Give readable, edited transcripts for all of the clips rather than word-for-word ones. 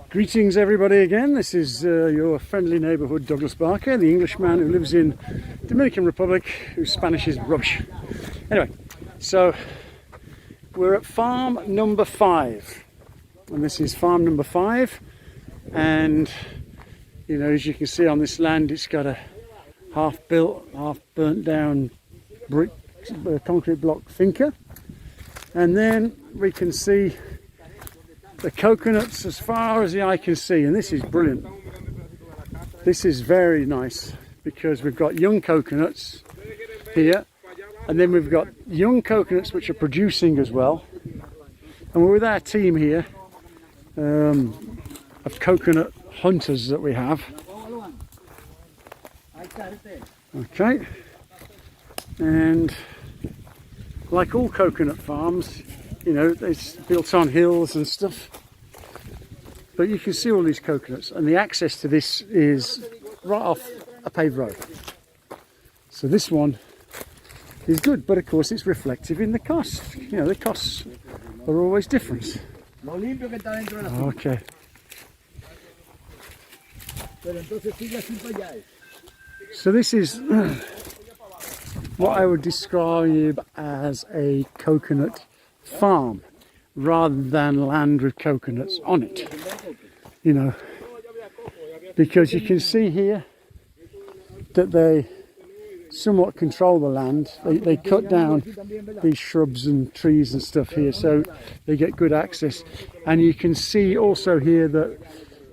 Greetings everybody again, this is your friendly neighbourhood Douglas Barker, the Englishman who lives in Dominican Republic, whose Spanish is rubbish. Anyway, so we're at farm number 5, and this is farm number 5, and you know, as you can see on this land, it's got a half built, half burnt down brick concrete block finca, and then we can see the coconuts as far as the eye can see, and this is brilliant. This is very nice because we've got young coconuts here, and then we've got young coconuts which are producing as well, and we're with our team here of coconut hunters that we have. Okay, and like all coconut farms, you know, it's built on hills and stuff, but you can see all these coconuts, and the access to this is right off a paved road. So this one is good, but of course it's reflective in the cost. You know, the costs are always different. Okay. So this is what I would describe as a coconut farm rather than land with coconuts on it, you know, because you can see here that they somewhat control the land. They cut down these shrubs and trees and stuff here so they get good access, and you can see also here that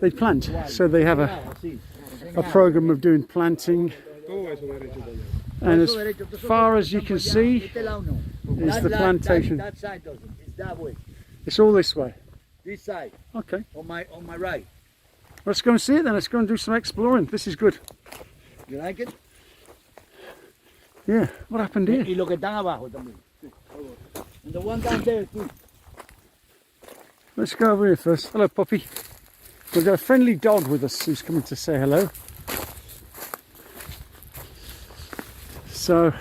they plant, so they have a program of doing planting, and as far as you can see is the plantation. That side doesn't. It's that way. It's all this way. This side. Okay. On my right. Let's go and see it then. Let's go and do some exploring. This is good. You like it? Yeah. What happened here? Y lo que están abajo también. And the one down there too. Let's go over here first. Hello, puppy. We've got a friendly dog with us who's coming to say hello. So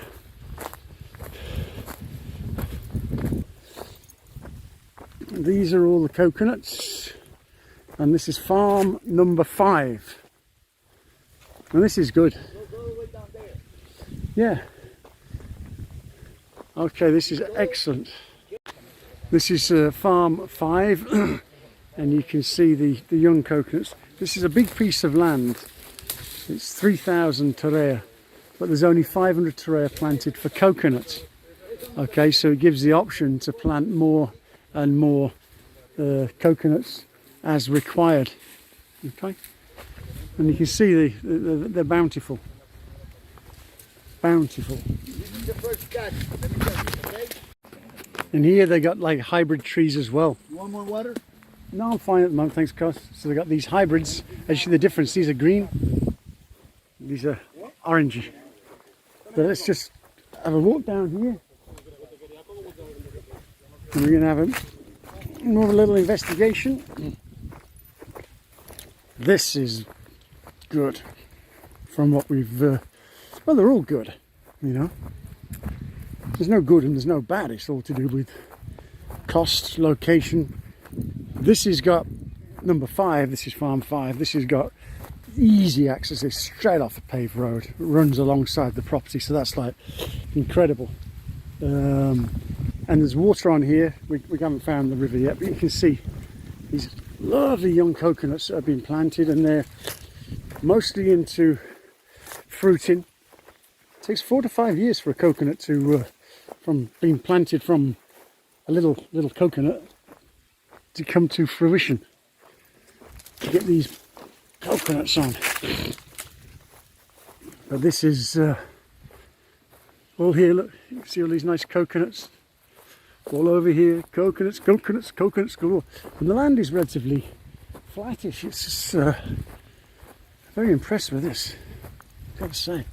these are all the coconuts, and this is farm number 5, and this is good. Yeah. Okay, this is excellent. This is farm 5 and you can see the young coconuts. This is a big piece of land. It's 3,000 tarea, but there's only 500 tarea planted for coconuts. Okay, so it gives the option to plant more and more coconuts as required. Okay, and you can see they're bountiful. Bountiful. And here they got like hybrid trees as well. You want more water? No, I'm fine at the moment, thanks, Cos. So they got these hybrids. As you see the difference, these are green, these are orangey. But let's just have a walk down here. And we're going to have more of a little investigation. This is good from what we've, well, they're all good, you know. There's no good and there's no bad. It's all to do with cost, location. This has got number 5, this is farm 5. This has got easy access. It's straight off the paved road. It runs alongside the property, so that's like incredible. And there's water on here. We haven't found the river yet, but you can see these lovely young coconuts that have been planted, and they're mostly into fruiting. It takes 4 to 5 years for a coconut to from being planted from a little coconut to come to fruition, to get these coconuts on. But this is all here. Look, you can see all these nice coconuts all over here. Coconuts, coconuts, coconuts galore. And the land is relatively flattish. It's just very impressed with this, got to say.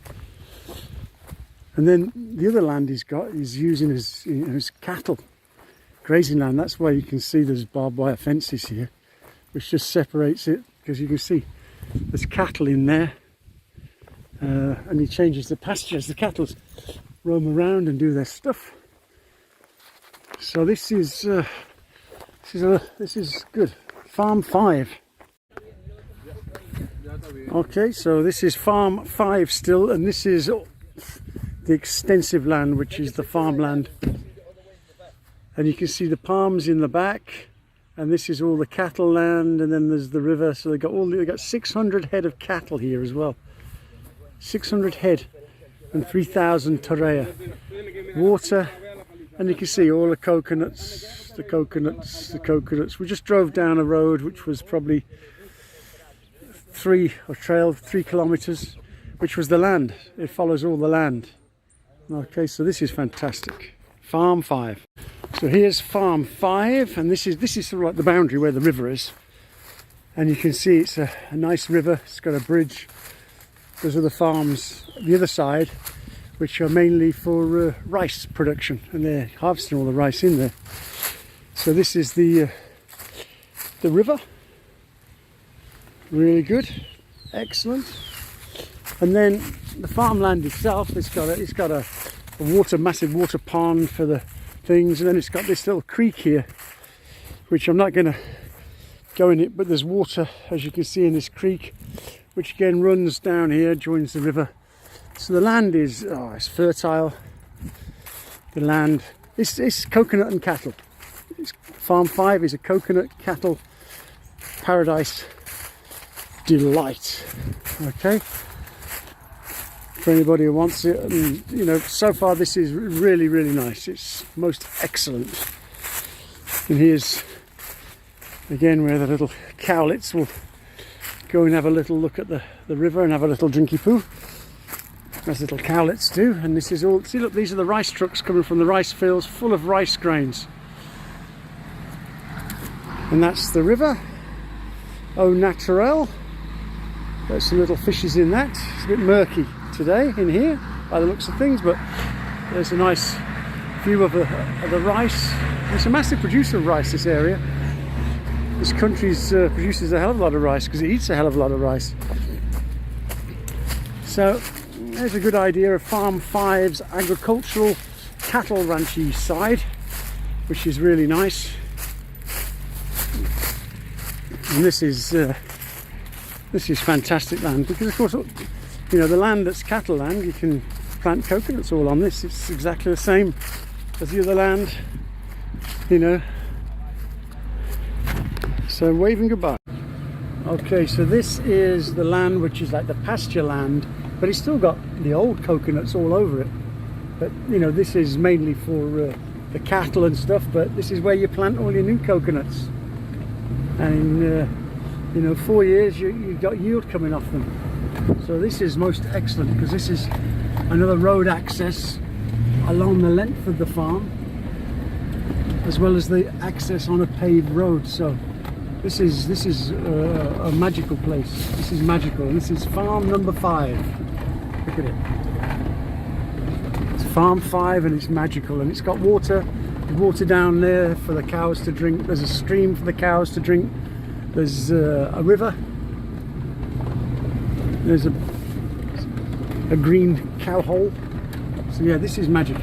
And then the other land he's got, he's using his, you know, his cattle grazing land. That's why you can see there's barbed wire fences here, which just separates it, because you can see there's cattle in there, and he changes the pasture as the cattle roam around and do their stuff. So this is good. Farm 5. Okay, so this is farm 5 still, and this is the extensive land, which is the farmland. And you can see the palms in the back, and this is all the cattle land, and then there's the river. So they got 600 head of cattle here as well. 600 head and 3,000 tarea. Water, and you can see all the coconuts, the coconuts, the coconuts. We just drove down a road which was probably 3 kilometers, which was the land. It follows all the land. Okay, so this is fantastic. Farm 5. So here's farm 5, and this is sort of like the boundary where the river is. And you can see it's a nice river. It's got a bridge. Those are the farms the other side, which are mainly for rice production, and they're harvesting all the rice in there. So this is the river. Really good, excellent. And then the farmland itself, it's got a massive water pond for the things, and then it's got this little creek here, which I'm not going to go in it, but there's water, as you can see, in this creek, which again runs down here, joins the river. So the land is it's fertile. The land, it's coconut and cattle. Farm 5 is a coconut cattle paradise delight. Okay, for anybody who wants it. And you know, so far this is really, really nice. It's most excellent. And here's again where the little cowlets will go and have a little look at the river and have a little drinky poo, as little cowlets do. And this is all, see, look, these are the rice trucks coming from the rice fields full of rice grains. And that's the river, au naturel. There's some little fishes in that. It's a bit murky today in here by the looks of things, but there's a nice view of the rice. It's a massive producer of rice, this area. This country produces a hell of a lot of rice because it eats a hell of a lot of rice. So there's a good idea of Farm 5's agricultural cattle ranchy side, which is really nice. And this is fantastic land, because of course, you know, the land that's cattle land, you can plant coconuts all on this. It's exactly the same as the other land, you know. So waving goodbye. Okay, so this is the land which is like the pasture land, but it's still got the old coconuts all over it. But you know, this is mainly for the cattle and stuff, but this is where you plant all your new coconuts. And you know, 4 years you've got yield coming off them. So this is most excellent, because this is another road access along the length of the farm, as well as the access on a paved road. So this is a magical place. This is magical. And this is farm number 5. Look at it. It's farm 5, and it's magical, and it's got water down there for the cows to drink. There's a stream for the cows to drink. There's a river. There's a green cow hole. So yeah, this is magic.